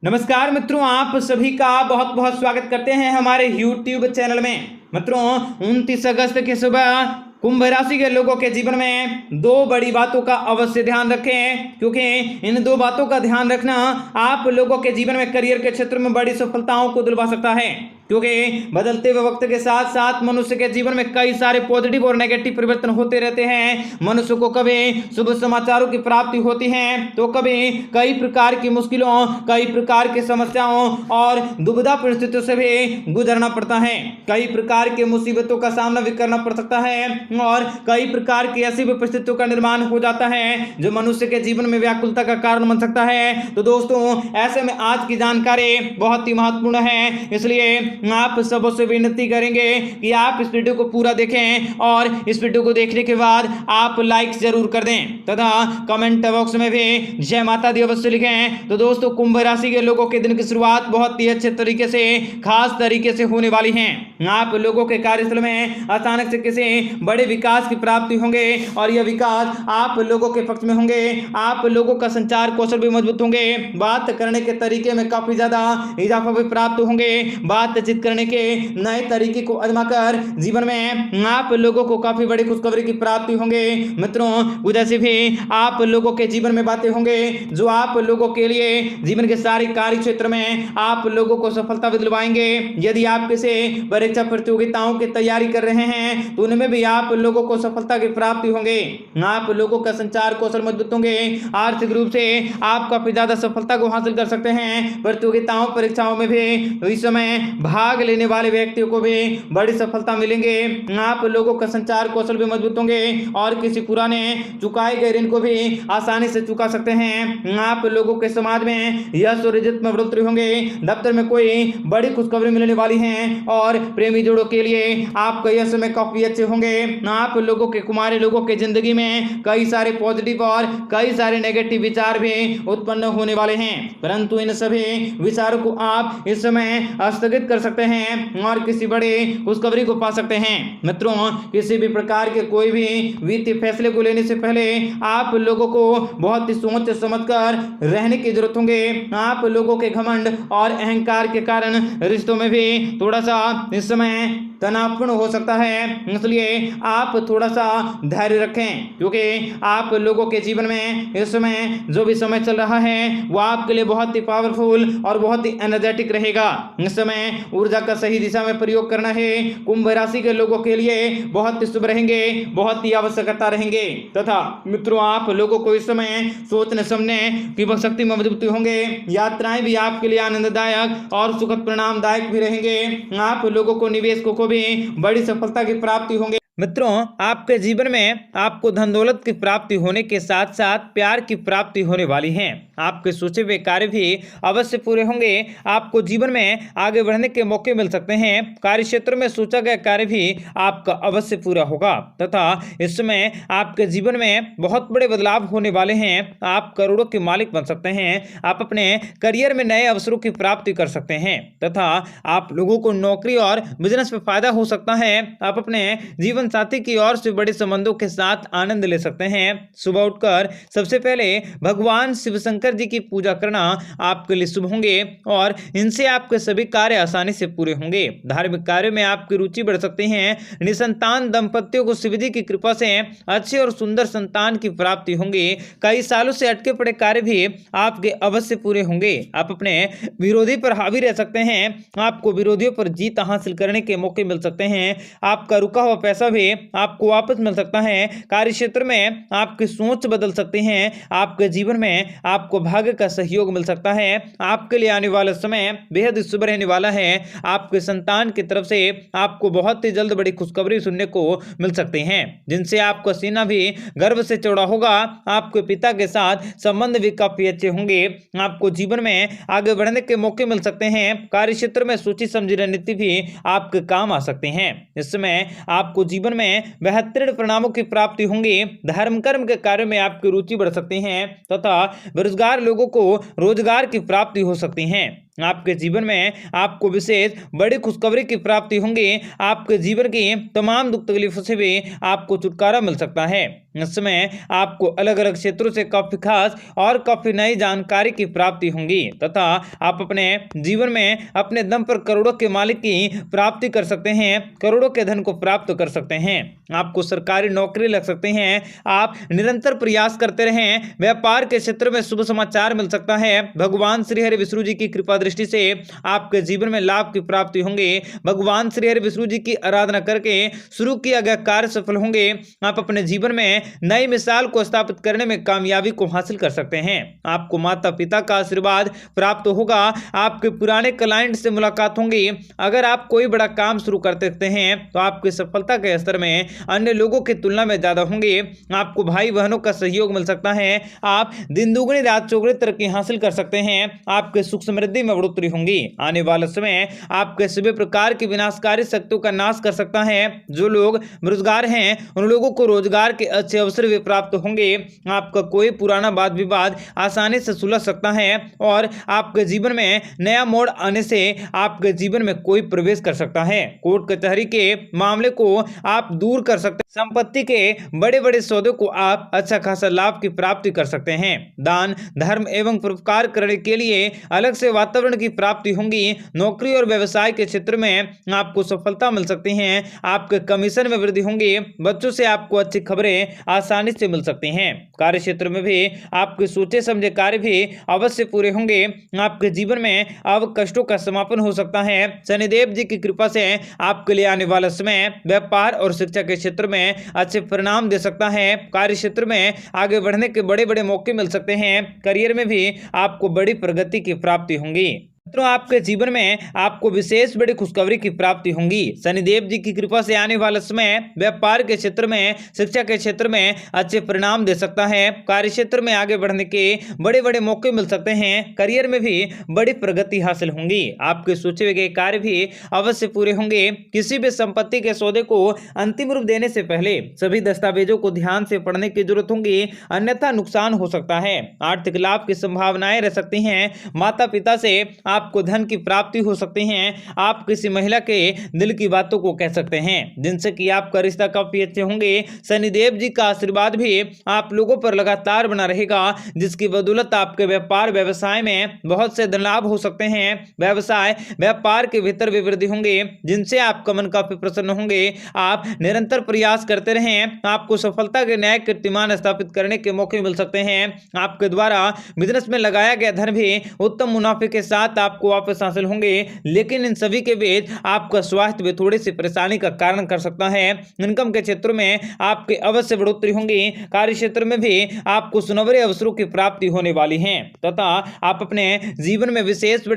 नमस्कार मित्रों, आप सभी का बहुत बहुत स्वागत करते हैं हमारे YouTube चैनल में। मित्रों, 29 अगस्त की सुबह कुंभ राशि के लोगों के जीवन में दो बड़ी बातों का अवश्य ध्यान रखें, क्योंकि इन दो बातों का ध्यान रखना आप लोगों के जीवन में करियर के क्षेत्र में बड़ी सफलताओं को दिलवा सकता है। क्योंकि बदलते हुए वक्त के साथ साथ मनुष्य के जीवन में कई सारे पॉजिटिव और नेगेटिव परिवर्तन होते रहते हैं। मनुष्य को कभी शुभ समाचारों की प्राप्ति होती है तो कभी कई प्रकार की मुश्किलों, कई प्रकार की समस्याओं और दुविधा परिस्थितियों से भी गुजरना पड़ता है। कई प्रकार की मुसीबतों का सामना भी करना पड़ सकता है और कई प्रकार की ऐसी भी परिस्थितियों का निर्माण हो जाता है जो मनुष्य के जीवन में व्याकुलता का कारण बन सकता है। तो दोस्तों, ऐसे में आज की जानकारी बहुत ही महत्वपूर्ण है, इसलिए आप सबसे विनती करेंगे कि आप इस वीडियो को पूरा देखें और इस वीडियो को देखने के बाद आप लाइक जरूर कर दें तथा कमेंट बॉक्स में भी जय माता दी अवश्य लिखें। तो दोस्तों, कुंभ राशि के लोगों के दिन की शुरुआत बहुत ही अच्छे तरीके से, खास तरीके से होने वाली है। आप लोगों के कार्यस्थल में अचानक से किसी बड़े विकास की प्राप्ति होंगे और यह विकास आप लोगों के पक्ष में होंगे। आप लोगों का संचार कौशल भी मजबूत होंगे, बात करने के तरीके में काफी ज्यादा इजाफा भी प्राप्त होंगे। बातचीत करने के नए तरीके को आजमाकर जीवन में आप लोगों को काफी बड़ी खुशखबरी की प्राप्ति होंगे। मित्रों, कुछ ऐसी भी आप लोगों के जीवन में बातें होंगे जो आप लोगों के लिए जीवन के सारे कार्य क्षेत्र में आप लोगों को सफलता भी दिलवाएंगे। यदि आप किसी परीक्षा प्रतियोगिताओं की तैयारी कर रहे हैं तो उनमें भी आप लोगों को सफलता की प्राप्ति होंगे। आप लोगों का संचार कौशल मजबूत होंगे, आर्थिक रूप से आप काफी ज्यादा सफलता को हासिल कर सकते हैं। प्रतियोगिताओं, परीक्षाओं में भी इस समय भाग लेने वाले व्यक्तियों को भी बड़ी सफलता मिलेंगे। आप लोगों का संचार कौशल भी मजबूत होंगे और किसी पुराने चुकाए गए ऋण को भी आसानी से चुका सकते हैं। आप लोगों के समाज में यश और इज्जत में बढ़ोतरी होंगे। दफ्तर में कोई बड़ी खुशखबरी मिलने वाली है और प्रेमी जोड़ों के लिए आपका यह समय काफी अच्छे होंगे। आप लोगों के, कुमारी लोगों के जिंदगी में कई सारे पॉजिटिव और कई सारे नेगेटिव विचार भी उत्पन्न होने वाले हैं, परंतु इन सभी विचारों को आप इस समय स्थगित कर सकते हैं और किसी बड़े खुशखबरी को पा सकते हैं। मित्रों, किसी भी प्रकार के कोई भी वित्तीय फैसले को लेने से पहले आप लोगों को बहुत ही सोच समझकर रहने की जरूरत होंगे। आप लोगों के घमंड और अहंकार के कारण रिश्तों में भी थोड़ा सा इस समय तनावपूर्ण हो सकता है, इसलिए आप थोड़ा सा धैर्य रखें, क्योंकि आप लोगों के जीवन में इस समय जो भी समय चल रहा है वो आपके लिए बहुत ही पावरफुल और बहुत ही एनर्जेटिक रहेगा। इस समय ऊर्जा का सही दिशा में प्रयोग करना है। कुंभ राशि के लोगों के लिए बहुत ही शुभ रहेंगे, बहुत ही आवश्यकता रहेंगे तथा मित्रों, आप लोगों को इस समय सोचने समझने की शक्ति में मजबूती होंगे। यात्राएं भी आपके लिए आनंददायक और सुखद परिणामदायक भी रहेंगे। आप लोगों को, निवेशकों को भी बड़ी सफलता की प्राप्ति होंगे। मित्रों, आपके जीवन में आपको धन दौलत की प्राप्ति होने के साथ साथ प्यार की प्राप्ति होने वाली है। आपके सोचे हुए कार्य भी अवश्य पूरे होंगे। आपको जीवन में आगे बढ़ने के मौके मिल सकते हैं। कार्य क्षेत्र में सोचा गया कार्य भी आपका अवश्य पूरा होगा तथा इस समय आपके जीवन में बहुत बड़े बदलाव होने वाले हैं। आप करोड़ों के मालिक बन सकते हैं। आप अपने करियर में नए अवसरों की प्राप्ति कर सकते हैं तथा आप लोगों को नौकरी और बिजनेस में फायदा हो सकता है। आप अपने जीवन साथी की ओर से बड़े संबंधों के साथ आनंद ले सकते हैं। सुबह उठकर सबसे पहले भगवान शिव शंकर जी की पूजा करना आपके लिए शुभ होंगे और इनसे आपके सभी कार्य आसानी से पूरे होंगे। धार्मिक कार्यों में आपकी रुचि बढ़ सकती है। निसंतान दंपतियों को शिव जी की कृपा से अच्छे और सुंदर संतान की प्राप्ति होंगी। कई सालों से अटके पड़े कार्य भी आपके अवश्य पूरे होंगे। आप अपने विरोधी पर हावी रह सकते हैं। आपको विरोधियों पर जीत हासिल करने के मौके मिल सकते हैं। आपका रुका हुआ पैसा भी आपको वापस मिल सकता है। कार्य क्षेत्र में आपकी सोच बदल सकती है। आपके जीवन में आपको भाग्य का सहयोग मिल सकता है। आपके लिए आने वाला समय बेहद शुभ रहने वाला है। आपके संतान की तरफ से आपको बहुत ही जल्द बड़ी खुशखबरी सुनने को मिल सकती है, जिनसे आपका सीना भी गर्व से चौड़ा होगा। आपके पिता के साथ संबंध भी काफी अच्छे होंगे। आपको जीवन में आगे बढ़ने के मौके मिल सकते हैं। कार्य क्षेत्र में सोची समझी रणनीति भी आपके काम आ सकती है। इस समय आपको जीवन में बेहतरीन परिणामों की प्राप्ति होंगी। धर्म कर्म के कार्य में आपकी रुचि बढ़ सकती है तथा बेरोजगार लोगों को रोजगार की प्राप्ति हो सकती है। आपके जीवन में आपको विशेष बड़ी खुशखबरी की प्राप्ति होंगी। आपके जीवन की तमाम दुख तकलीफों से भी आपको छुटकारा मिल सकता है। इस समय आपको अलग अलग क्षेत्रों से काफी खास और काफी नई जानकारी की प्राप्ति होंगी तथा आप अपने जीवन में अपने दम पर करोड़ों के मालिक की प्राप्ति कर सकते हैं, करोड़ों के धन को प्राप्त कर सकते हैं। आपको सरकारी नौकरी लग सकते हैं। आप निरंतर प्रयास करते रहें। व्यापार के क्षेत्र में शुभ समाचार मिल सकता है। भगवान श्री हरि विष्णु जी की कृपा दृष्टि से आपके जीवन में लाभ की प्राप्ति होंगे। भगवान श्री हरि विष्णु जी की आराधना करके शुरू किया गया कार्य सफल होंगे। आप अपने जीवन में नई मिसाल को स्थापित करने में कामयाबी को हासिल कर सकते हैं। आपको माता पिता का आशीर्वाद प्राप्त होगा। आपके पुराने क्लाइंट से मुलाकात होंगी। अगर आप कोई बड़ा काम शुरू करते हैं तो आपकी सफलता के स्तर में अन्य लोगों की तुलना में ज्यादा होंगे। आपको भाई बहनों का सहयोग मिल सकता है। आप दिन दुगनी रात चौगुनी तरक्की हासिल कर सकते हैं। आपके सुख समृद्धि में बढ़ोतरी होंगी। आने वाला समय आपके सभी प्रकार की विनाशकारी शक्तियों का नाश कर सकता है। जो लोग बेरोजगार हैं उन लोगों को रोजगार के अच्छे अवसर भी प्राप्त होंगे। आपका कोई पुराना वाद विवाद आसानी से सुलझ सकता है और आपके जीवन में नया मोड़ आने से आपके जीवन में कोई प्रवेश कर सकता है। कोर्ट कचहरी के मामले को आप दूर कर सकते हैं। संपत्ति के बड़े बड़े सौदे को आप अच्छा खासा लाभ की प्राप्ति कर सकते हैं। दान धर्म एवं परोपकार करने के लिए अलग से वातावरण की प्राप्ति होंगी। नौकरी और व्यवसाय के क्षेत्र में आपको सफलता मिल सकती है। आपके कमीशन में वृद्धि होंगी। बच्चों से आपको अच्छी खबरें आसानी से मिल सकती हैं। कार्य क्षेत्र में भी आपके सोचे समझे कार्य भी अवश्य पूरे होंगे। आपके जीवन में अब कष्टों का समापन हो सकता है। शनिदेव जी की कृपा से आपके लिए आने वाला समय व्यापार और शिक्षा के क्षेत्र में अच्छे परिणाम दे सकता है। कार्य क्षेत्र में आगे बढ़ने के बड़े बड़े मौके मिल सकते हैं। करियर में भी आपको बड़ी प्रगति की प्राप्ति होंगी। मित्रों, आपके जीवन में आपको विशेष बड़ी खुशखबरी की प्राप्ति होंगी। शनिदेव जी की कृपा से आने वाला समय व्यापार के क्षेत्र में शिक्षा के क्षेत्र में अच्छे परिणाम दे सकता है। कार्य क्षेत्र में आगे बढ़ने के बड़े बड़े मौके मिल सकते हैं। करियर में भी बड़ी प्रगति हासिल होंगी। आपके सोचे गए कार्य भी अवश्य पूरे होंगे। किसी भी संपत्ति के सौदे को अंतिम रूप देने से पहले सभी दस्तावेजों को ध्यान से पढ़ने की जरूरत होगी, अन्यथा नुकसान हो सकता है। आर्थिक लाभ की संभावनाएं रह सकती हैं। माता पिता से आपको धन की प्राप्ति हो सकती है। आप किसी महिला के दिल की बातों को कह सकते हैं जिनसे कि आपका रिश्ता काफी अच्छे होंगे। शनिदेव जी का आशीर्वाद भी आप लोगों पर लगातार बना रहेगा, जिसकी बदौलत आपके व्यापार व्यवसाय में बहुत से धन लाभ हो सकते हैं। व्यवसाय व्यापार के भीतर भी वृद्धि होंगे, जिनसे आपका मन काफी प्रसन्न होंगे। आप निरंतर प्रयास करते रहें। आपको सफलता के नए कीर्तिमान स्थापित करने के मौके मिल सकते हैं। आपके द्वारा बिजनेस में लगाया गया धन भी उत्तम मुनाफे के साथ आपको वापस हासिल होंगे, लेकिन इन सभी के बीच आपका स्वास्थ्य भी थोड़ी सी परेशानी का कारण कर सकता है। इनकम के क्षेत्र में आपके अवश्य बढ़ोतरी होंगी। कार्य क्षेत्र में भी आपको सुनहरे अवसरों की प्राप्ति होने वाली है तथा आप अपने जीवन में विशेष